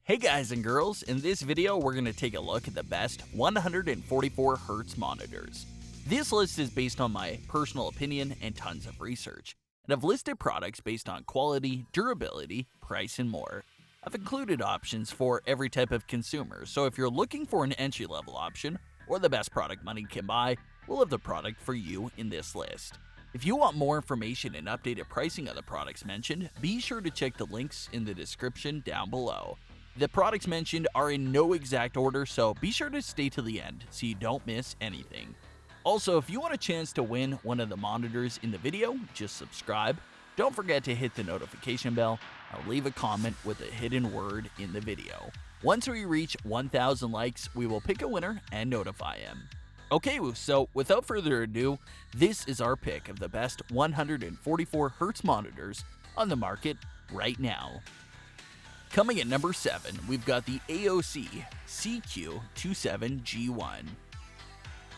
Hey guys and girls, in this video we're going to take a look at the best 144Hz monitors. This list is based on my personal opinion and tons of research, and I've listed products based on quality, durability, price, and more. I've included options for every type of consumer, so if you're looking for an entry-level option or the best product money can buy, we'll have the product for you in this list. If you want more information and updated pricing of the products mentioned, be sure to check the links in the description down below. The products mentioned are in no exact order, so be sure to stay to the end so you don't miss anything. Also, if you want a chance to win one of the monitors in the video, just subscribe. Don't forget to hit the notification bell or leave a comment with a hidden word in the video. Once we reach 1,000 likes, we will pick a winner and notify him. Okay, so without further ado, this is our pick of the best 144Hz monitors on the market right now. Coming at number 7, we've got the AOC CQ27G1.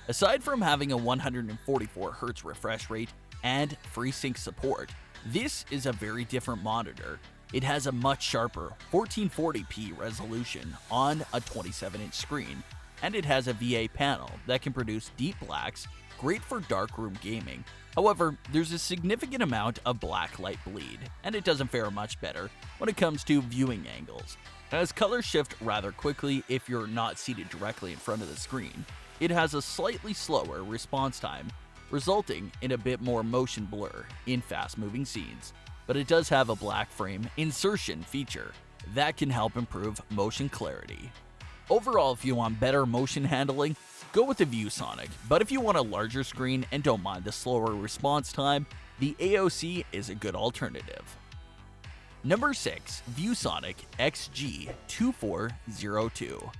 Aside from having a 144Hz refresh rate and FreeSync support, this is a very different monitor. It has a much sharper 1440p resolution on a 27-inch screen, and it has a VA panel that can produce deep blacks, great for darkroom gaming. However, there's a significant amount of black light bleed, and it doesn't fare much better when it comes to viewing angles, as colors shift rather quickly if you're not seated directly in front of the screen. It has a slightly slower response time, resulting in a bit more motion blur in fast-moving scenes, but it does have a black frame insertion feature that can help improve motion clarity. Overall, if you want better motion handling, go with the ViewSonic, but if you want a larger screen and don't mind the slower response time, the AOC is a good alternative. Number 6. ViewSonic XG2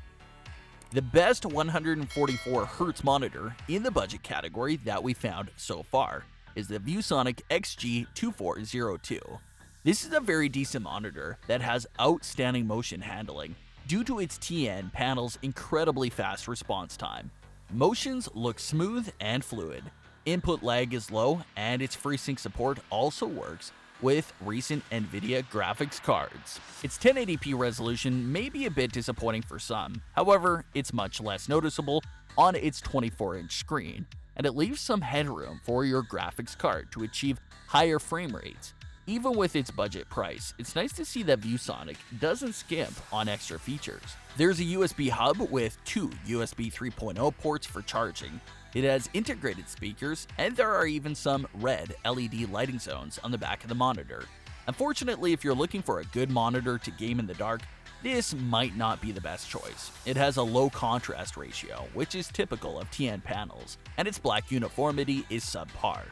The best 144Hz monitor in the budget category that we found so far is the ViewSonic XG2 This is a very decent monitor that has outstanding motion handling due to its TN panel's incredibly fast response time. Motions look smooth and fluid, input lag is low, and its FreeSync support also works with recent NVIDIA graphics cards. Its 1080p resolution may be a bit disappointing for some, however, it's much less noticeable on its 24-inch screen, and it leaves some headroom for your graphics card to achieve higher frame rates. Even with its budget price, it's nice to see that ViewSonic doesn't skimp on extra features. There's a USB hub with 2 USB 3.0 ports for charging. It has integrated speakers, and there are even some red LED lighting zones on the back of the monitor. Unfortunately, if you're looking for a good monitor to game in the dark, this might not be the best choice. It has a low contrast ratio, which is typical of TN panels, and its black uniformity is subpar,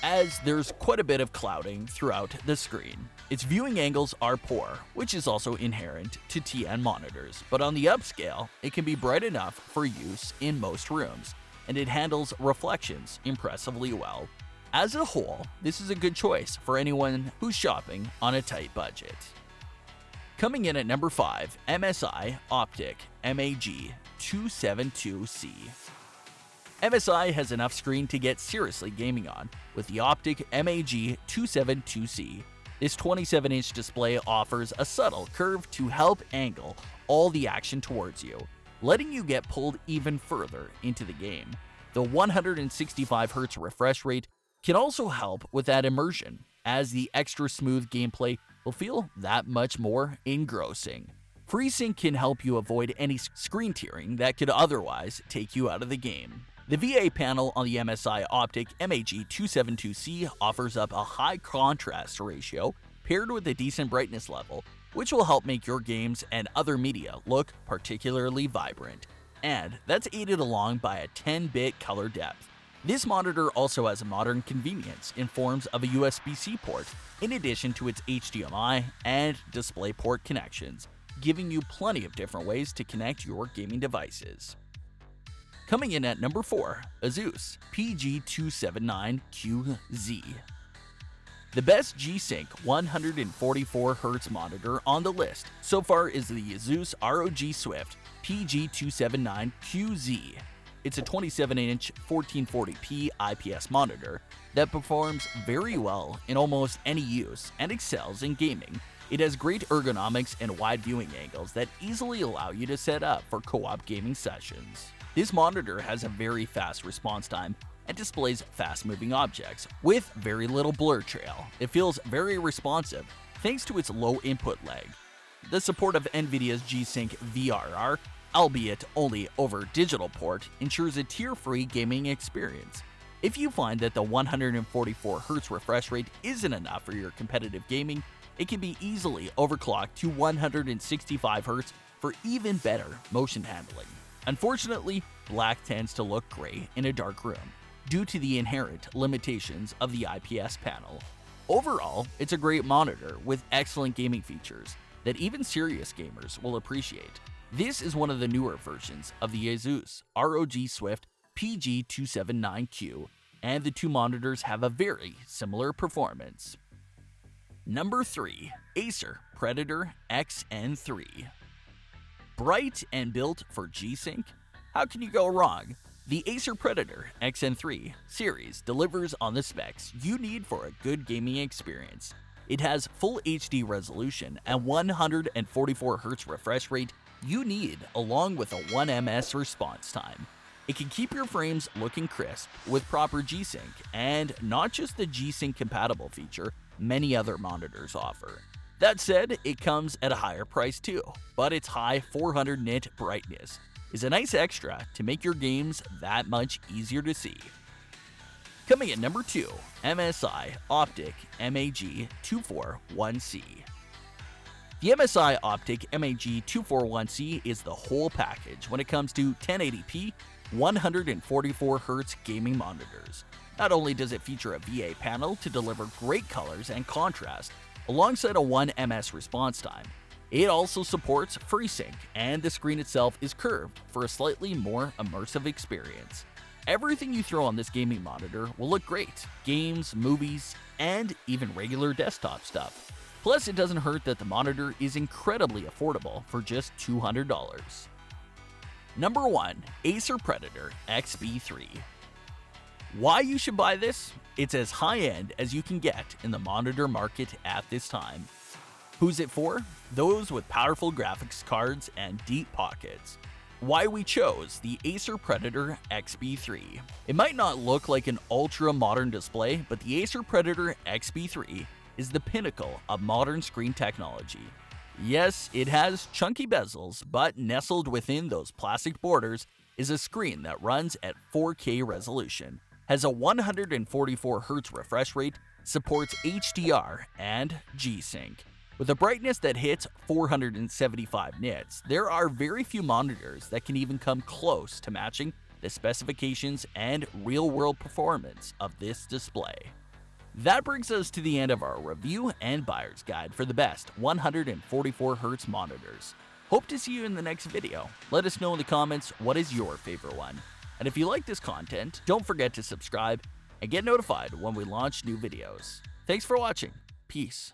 as there's quite a bit of clouding throughout the screen. Its viewing angles are poor, which is also inherent to TN monitors, but on the upscale, it can be bright enough for use in most rooms, and it handles reflections impressively well. As a whole, this is a good choice for anyone who's shopping on a tight budget. Coming in at number 5, MSI Optic MA G279QZ. MSI has enough screen to get seriously gaming on with the Optic MA G279QZ. This 27-inch display offers a subtle curve to help angle all the action towards you, letting you get pulled even further into the game. The 165Hz refresh rate can also help with that immersion, as the extra smooth gameplay will feel that much more engrossing. FreeSync can help you avoid any screen tearing that could otherwise take you out of the game. The VA panel on the MSI Optic MA G279QZ offers up a high contrast ratio paired with a decent brightness level, which will help make your games and other media look particularly vibrant. And that's aided along by a 10-bit color depth. This monitor also has a modern convenience in forms of a USB-C port, in addition to its HDMI and DisplayPort connections, giving you plenty of different ways to connect your gaming devices. Coming in at number 4, Zeus PG279QZ. The best G-Sync 144Hz monitor on the list so far is the Zeus ROG Swift PG279QZ. It's a 27-inch 1440p IPS monitor that performs very well in almost any use and excels in gaming. It has great ergonomics and wide viewing angles that easily allow you to set up for co-op gaming sessions. This monitor has a very fast response time and displays fast-moving objects with very little blur trail. It feels very responsive thanks to its low input lag. The support of NVIDIA's G-Sync VRR, albeit only over digital port, ensures a tear-free gaming experience. If you find that the 144Hz refresh rate isn't enough for your competitive gaming, it can be easily overclocked to 165Hz for even better motion handling. Unfortunately, black tends to look gray in a dark room due to the inherent limitations of the IPS panel. Overall, it's a great monitor with excellent gaming features that even serious gamers will appreciate. This is one of the newer versions of the Asus ROG Swift PG279Q, and the two monitors have a very similar performance. Number 3. Acer Predator X N3. Bright and built for G-Sync? How can you go wrong? The Acer Predator X N3 series delivers on the specs you need for a good gaming experience. It has full HD resolution and 144Hz refresh rate you need, along with a 1ms response time. It can keep your frames looking crisp with proper G-Sync, and not just the G-Sync compatible feature many other monitors offer. That said, it comes at a higher price too, but its high 400 nit brightness is a nice extra to make your games that much easier to see. Coming at number 2, MSI Optic MA G241C. The MSI Optic MA G241C is the whole package when it comes to 1080p, 144Hz gaming monitors. Not only does it feature a VA panel to deliver great colors and contrast, alongside a 1ms response time, it also supports FreeSync, and the screen itself is curved for a slightly more immersive experience. Everything you throw on this gaming monitor will look great: games, movies, and even regular desktop stuff. Plus, it doesn't hurt that the monitor is incredibly affordable for just $200. Number 1. Acer Predator XV3. Why you should buy this? It's as high-end as you can get in the monitor market at this time. Who's it for? Those with powerful graphics cards and deep pockets. Why we chose the Acer Predator XV3. It might not look like an ultra-modern display, but the Acer Predator XV3 is the pinnacle of modern screen technology. Yes, it has chunky bezels, but nestled within those plastic borders is a screen that runs at 4K resolution, has a 144Hz refresh rate, supports HDR and G-Sync. With a brightness that hits 475 nits, there are very few monitors that can even come close to matching the specifications and real-world performance of this display. That brings us to the end of our review and buyer's guide for the best 144Hz monitors. Hope to see you in the next video. Let us know in the comments what is your favorite one. And if you like this content, don't forget to subscribe and get notified when we launch new videos. Thanks for watching. Peace.